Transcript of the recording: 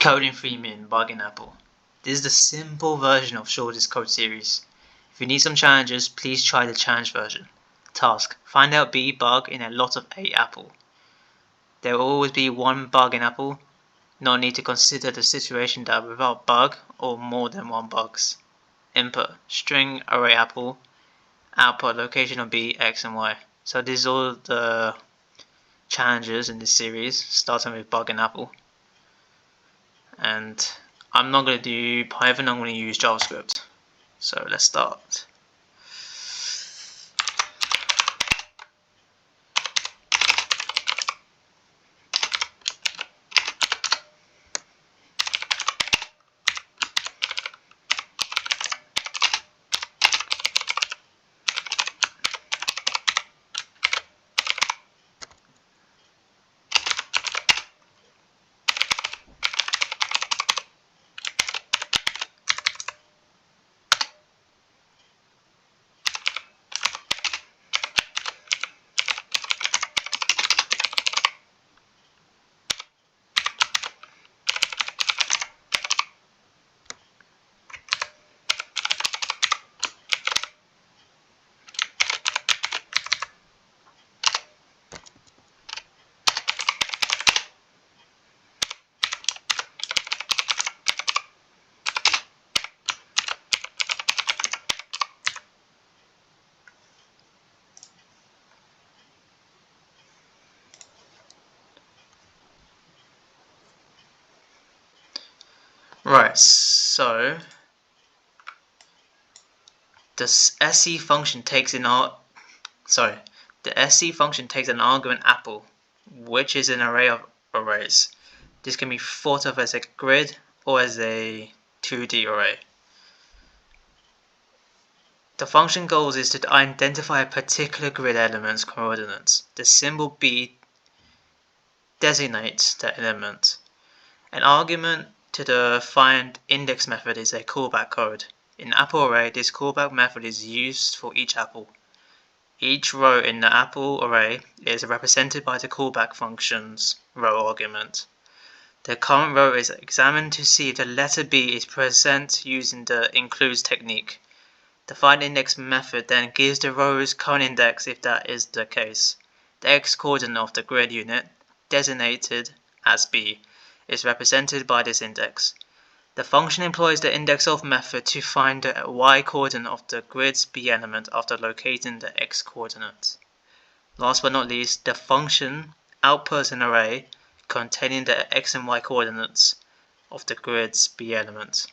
Coding 3min bug in Apple. This is the simple version of Shortest Code series. If you need some challenges, please try the challenge version. Task: find out B bug in a lot of A Apple. There will always be one bug in Apple. No need to consider the situation that without bug or more than one bugs. Input: string array Apple. Output: location of B, X and Y. So these are all the challenges in this series, starting with bug in Apple. And I'm not going to do Python, I'm going to use JavaScript. So let's start. Right, so the SC function takes an argument Apple, which is an array of arrays. This can be thought of as a grid or as a 2D array. The function goal is to identify a particular grid element's coordinates. The symbol B designates that element. An argument to the findIndex method is a callback code. In Apple array, this callback method is used for each apple. Each row in the Apple array is represented by the callback function's row argument. The current row is examined to see if the letter B is present using the includes technique. The findIndex method then gives the row's current index if that is the case. The x coordinate of the grid unit, designated as B, is represented by this index. The function employs the indexOf method to find the y coordinate of the grid's B element after locating the x coordinate. Last but not least, the function outputs an array containing the x and y coordinates of the grid's B element.